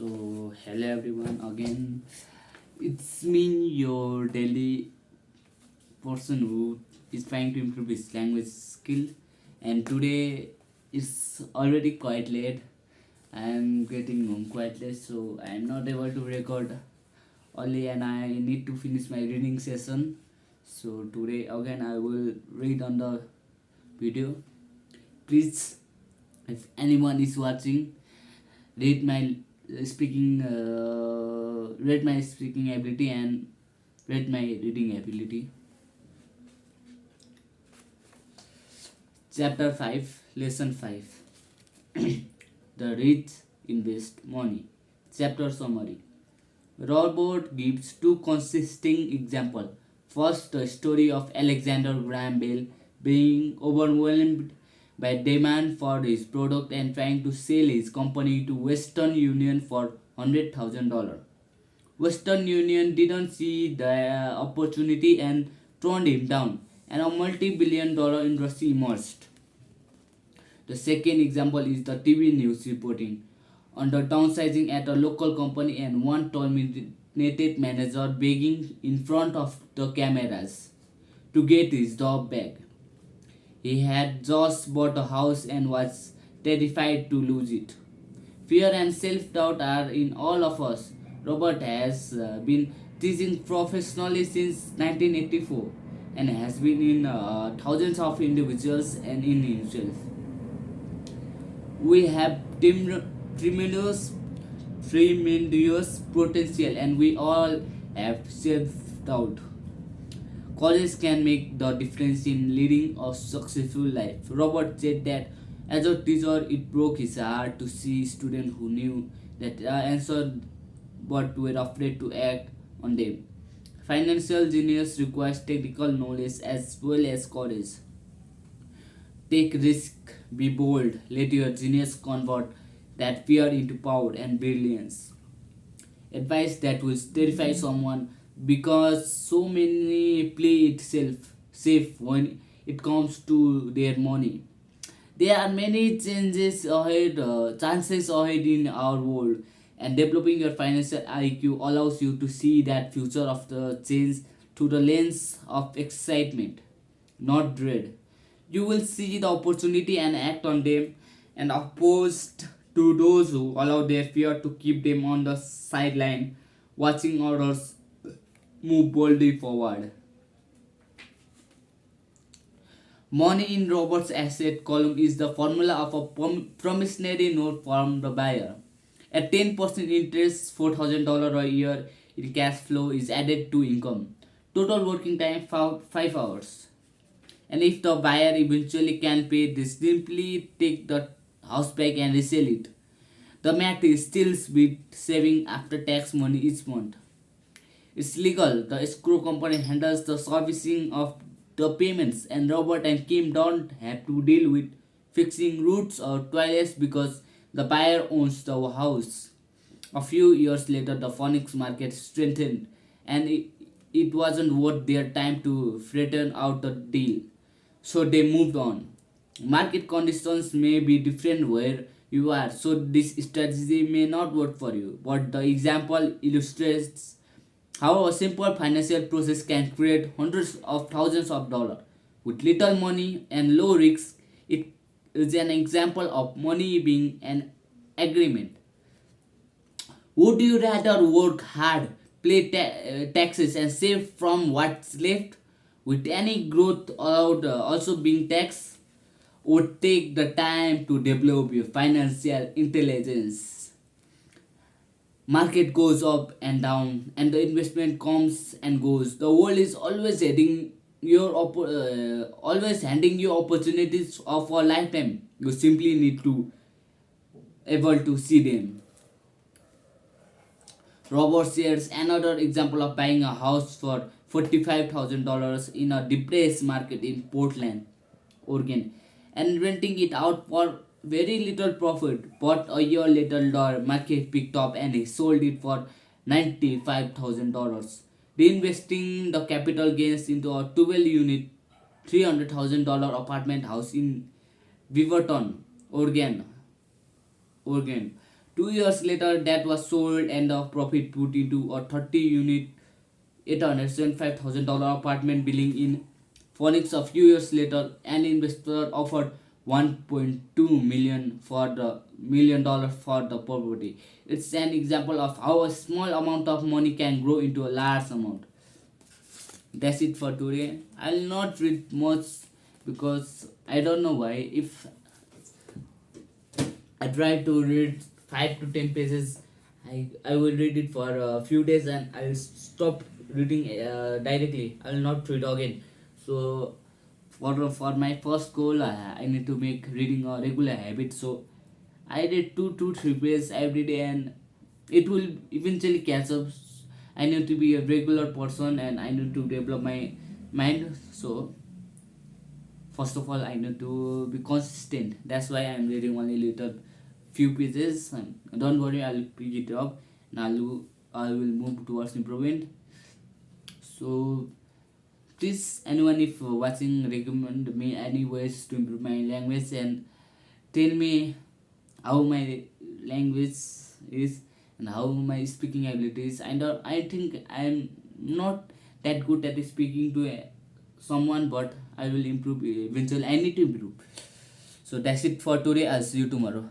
Hello everyone again. It's me, your daily person who is trying to improve his language skill. And today it's already quite late. I'm getting home quite late, so I'm not able to record early, and I need to finish my reading session. So today again I will read on the video. Please, if anyone is watching, rate my rate my speaking ability and rate my reading ability. Chapter 5, Lesson 5. The rich invest money. Chapter summary. Robert gives two consisting examples. First, the story of Alexander Graham Bell being overwhelmed by demand for his product and trying to sell his company to Western Union for $100,000. Western Union didn't see the opportunity and turned him down, and a multi-billion-dollar industry emerged. The second example is the TV news reporting on the downsizing at a local company and one terminated manager begging in front of the cameras to get his job back. He had just bought a house and was terrified to lose it. Fear and self doubt are in all of us. Robert has been teaching professionally since 1984 and has been in thousands of individuals and in himself. We have tremendous, tremendous potential, and we all have self doubt. College can make the difference in leading a successful life. Robert said that as a teacher, it broke his heart to see students who knew that answer but were afraid to act on them. Financial genius requires technical knowledge as well as courage. Take risk, be bold, let your genius convert that fear into power and brilliance. Advice that will terrify someone because so many play it safe when it comes to their money. There are many chances ahead in our world, and developing your financial IQ allows you to see that future of the change through the lens of excitement, not dread. You will see the opportunity and act on them, and opposed to those who allow their fear to keep them on the sideline, watching others move boldly forward. Money in Robert's asset column is the formula of a promissory note from the buyer. At 10% interest, $4,000 a year in cash flow is added to income. Total working time 5 hours. And if the buyer eventually can pay, they simply take the house back and resell it. The math is still with saving after tax money each month. It's legal. The escrow company handles the servicing of the payments, and Robert and Kim don't have to deal with fixing roofs or toilets because the buyer owns the house. A few years later, the Phoenix market strengthened, and it wasn't worth their time to flatten out the deal. So they moved on. Market conditions may be different where you are, so this strategy may not work for you. But the example illustrates how a simple financial process can create hundreds of thousands of dollars. With little money and low risk, it is an example of money being an agreement. Would you rather work hard, pay taxes, and save from what's left, with any growth allowed also being taxed, or take the time to develop your financial intelligence? Market goes up and down, and the investment comes and goes. The world is always always handing you opportunities of a lifetime. You simply need to able to see them. Robert shares another example of buying a house for $45,000 in a depressed market in Portland, Oregon, and renting it out for very little profit. But a year later, the market picked up and he sold it for $95,000, reinvesting the capital gains into a 12-unit, $300,000 apartment house in Beaverton, Oregon. Oregon. 2 years later, that was sold and the profit put into a 30 unit $875,000 apartment building in Phoenix. A few years later, an investor offered 1.2 million dollars for the property. It's an example of how a small amount of money can grow into a large amount. That's it for today. I'll not read much because I don't know why. If I try to read 5 to 10 pages, I will read it for a few days and I'll stop reading directly. I will not read again. So for my first goal, I need to make reading a regular habit. So I read 2 to 3 pages every day, and it will eventually catch up. I need to be a regular person and I need to develop my mind. So first of all, I need to be consistent. That's why I'm reading only little few pages. And don't worry, I'll pick it up and I will move towards improvement. So please, anyone if watching, recommend me any ways to improve my language and tell me how my language is and how my speaking abilities. And I think I'm not that good at speaking to someone, but I will improve eventually. I need to improve. So that's it for today. I'll see you tomorrow.